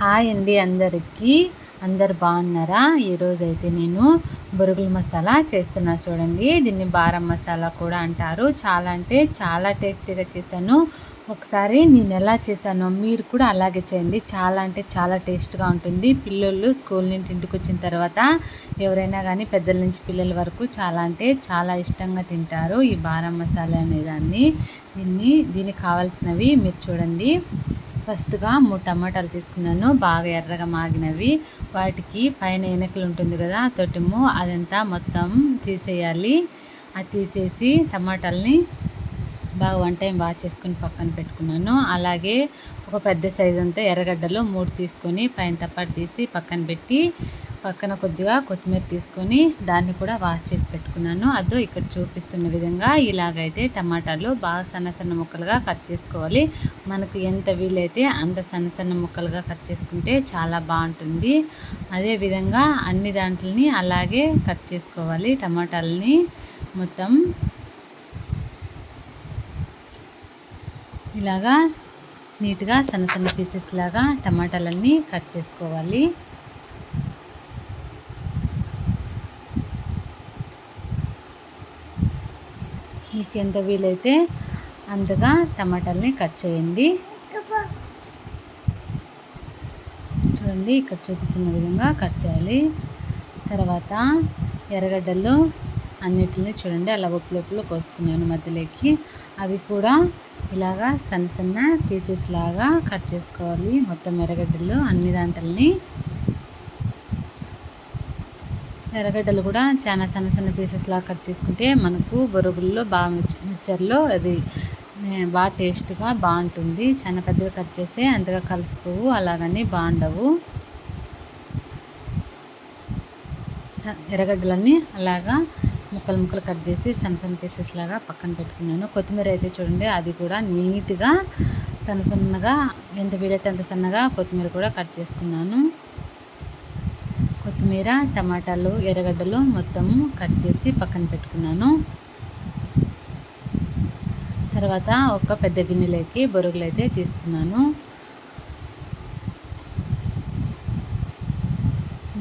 Hi అండి అందరికీ. అందరు బాగున్నారా? ఈరోజైతే నేను బొరుగుల మసాలా చేస్తున్నా చూడండి. దీన్ని బారం మసాలా కూడా అంటారు. చాలా అంటే చాలా టేస్టీగా చేశాను. ఒకసారి నేను ఎలా చేశానో మీరు కూడా అలాగే చేయండి. చాలా అంటే చాలా టేస్ట్గా ఉంటుంది. పిల్లలు స్కూల్ నుండి ఇంటికి వచ్చిన తర్వాత ఎవరైనా కానీ పెద్దల నుంచి పిల్లల వరకు చాలా అంటే చాలా ఇష్టంగా తింటారు ఈ బారం మసాలా అనేదాన్ని. దీనికి కావాల్సినవి మీరు చూడండి. ఫస్ట్గా 3 టమాటాలు తీసుకున్నాను, బాగా ఎర్రగా మాగినవి. వాటికి పైన ఎనకలు ఉంటుంది కదా తొటిము, అదంతా మొత్తం తీసేయాలి. అది తీసేసి టమాటాలని బాగా 1 టైం వాష్ చేసుకుని పక్కన పెట్టుకున్నాను. అలాగే ఒక పెద్ద సైజు అంతా ఎర్రగడ్డలు 3 తీసుకొని పైన తప్పటి తీసి పక్కన పెట్టి, పక్కన కొద్దిగా కొత్తిమీర తీసుకొని దాన్ని కూడా వాష్ చేసి పెట్టుకున్నాను. అదో ఇక్కడ చూపిస్తున్న విధంగా ఇలాగైతే టమాటాలు బాగా సన్న సన్న ముక్కలుగా కట్ చేసుకోవాలి. మనకు ఎంత వీలైతే అంత సన్న సన్న ముక్కలుగా కట్ చేసుకుంటే చాలా బాగుంటుంది. అదేవిధంగా అన్ని దాంట్లని అలాగే కట్ చేసుకోవాలి. టమాటాలని మొత్తం ఇలాగా నీట్గా సన్న సన్న పీసెస్ లాగా టమాటాలన్నీ కట్ చేసుకోవాలి. మీకు ఎంత వీలైతే అంతగా టమాటాలని కట్ చేయండి. చూడండి ఇక్కడ చూపించిన విధంగా కట్ చేయాలి. తర్వాత ఎర్రగడ్డలు అన్నిటిని చూడండి అలా ఒప్పులోపులో కోసుకున్నాను మధ్యలోకి. అవి కూడా ఇలాగా సన్న సన్న పీసెస్ లాగా కట్ చేసుకోవాలి. మొత్తం ఎర్రగడ్డలు అన్ని దాంట్లని. ఎర్రగడ్డలు కూడా చాలా సన్న సన్న పీసెస్ లాగా కట్ చేసుకుంటే మనకు బొరుగుల్లో బాగా మిక్చర్లో అది బాగా టేస్ట్గా బాగుంటుంది. చాలా పెద్దగా కట్ చేస్తే అంతగా కలిసిపోవు, అలాగని బాగుండవు. ఎర్రగడ్డలన్నీ అలాగా ముక్కలు ముక్కలు కట్ చేసి సన్న సన్న పీసెస్ లాగా పక్కన పెట్టుకున్నాను. కొత్తిమీర అయితే చూడండి అది కూడా నీట్గా సన్న సన్నగా ఎంత వీలైతే అంత సన్నగా కొత్తిమీర కూడా కట్ చేసుకున్నాను. కొత్తిమీర, టమాటాలు, ఎర్రగడ్డలు మొత్తము కట్ చేసి పక్కన పెట్టుకున్నాను. తర్వాత ఒక పెద్ద గిన్నెలోకి బొరుగులు అయితే తీసుకున్నాను.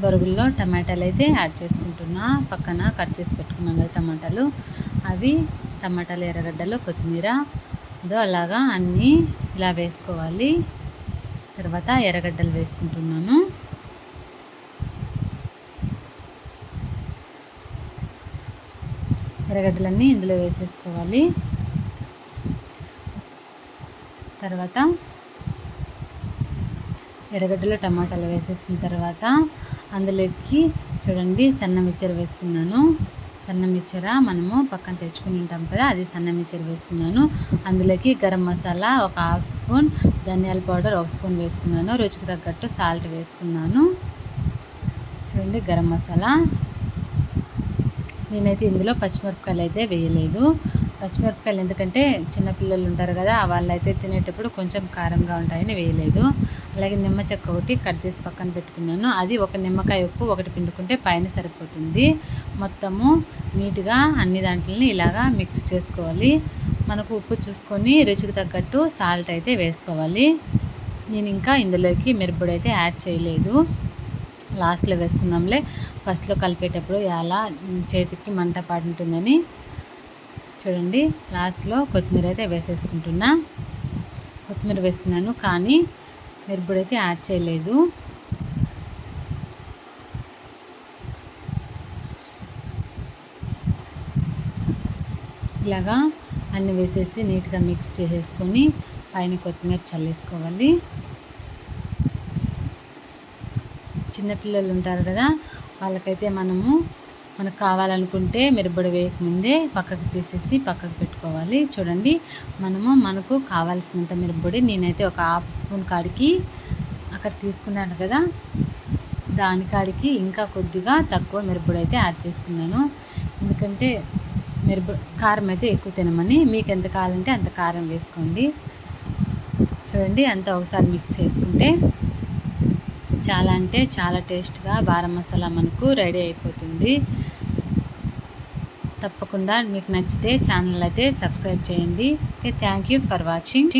బొరుగుల్లో టమాటాలు అయితే యాడ్ చేసుకుంటున్నా. పక్కన కట్ చేసి పెట్టుకున్నాను కదా టమాటాలు, అవి టమాటాలు, ఎర్రగడ్డలు, కొత్తిమీర అలాగా అన్నీ ఇలా వేసుకోవాలి. తర్వాత ఎర్రగడ్డలు వేసుకుంటున్నాను. ఎర్రగడ్డలన్నీ ఇందులో వేసేసుకోవాలి. తర్వాత ఎర్రగడ్డలు, టమాటాలు వేసేసిన తర్వాత అందులోకి చూడండి సన్న మిక్చర్ వేసుకున్నాను. సన్న మిక్చర మనము పక్కన తెచ్చుకుని ఉంటాం కదా, అది సన్న మిక్చర్ వేసుకున్నాను. అందులోకి గరం మసాలా ఒక 1/2 స్పూన్, ధనియాల పౌడర్ 1 స్పూన్ వేసుకున్నాను. రుచికి తగ్గట్టు సాల్ట్ వేసుకున్నాను. చూడండి గరం మసాలా. నేనైతే ఇందులో పచ్చిమిరపకాయలు అయితే వేయలేదు. పచ్చిమిరపకాయలు ఎందుకంటే చిన్నపిల్లలు ఉంటారు కదా, వాళ్ళైతే తినేటప్పుడు కొంచెం కారంగా ఉంటాయని వేయలేదు. అలాగే నిమ్మ చెక్క ఒకటి కట్ చేసి పక్కన పెట్టుకున్నాను. అది ఒక నిమ్మకాయ ఉప్పు ఒకటి పిండుకుంటే పైన సరిపోతుంది. మొత్తము నీట్గా అన్ని దాంట్లని ఇలాగా మిక్స్ చేసుకోవాలి. మనకు ఉప్పు చూసుకొని రుచికి తగ్గట్టు సాల్ట్ అయితే వేసుకోవాలి. నేను ఇంకా ఇందులోకి మిరప్పొడి అయితే యాడ్ చేయలేదు, లాస్ట్లో వేసుకున్నాంలే. ఫస్ట్లో కలిపేటప్పుడు అలా చేతికి మంట పాడుంటుందని చూడండి లాస్ట్లో కొత్తిమీర అయితే వేసేసుకుంటున్నా. కొత్తిమీర వేసుకున్నాను కానీ మిరప్పొడి అయితే యాడ్ చేయలేదు. ఇలాగా అన్నీ వేసేసి నీట్గా మిక్స్ చేసేసుకొని పైన కొత్తిమీర చల్లేసుకోవాలి. చిన్నపిల్లలు ఉంటారు కదా, వాళ్ళకైతే మనకు కావాలనుకుంటే మిరప్పొడి వేయకముందే పక్కకు తీసేసి పక్కకు పెట్టుకోవాలి. చూడండి మనకు కావాల్సినంత మిరప్పొడి నేనైతే ఒక 1/2 స్పూన్ కాడికి అక్కడ తీసుకున్నాను కదా, దానికాడికి ఇంకా కొద్దిగా తక్కువ మిరప్పొడి అయితే యాడ్ చేసుకున్నాను. ఎందుకంటే కారం అయితే ఎక్కువ తినమని. మీకు ఎంత కావాలంటే అంత కారం వేసుకోండి. చూడండి అంతా ఒకసారి మిక్స్ చేసుకుంటే చాలా అంటే చాలా టేస్ట్గా బారం మసాలా మనకు రెడీ అయిపోతుంది. తప్పకుండా మీకు నచ్చితే ఛానల్ అయితే సబ్స్క్రైబ్ చేయండి. Okay, thank you for watching.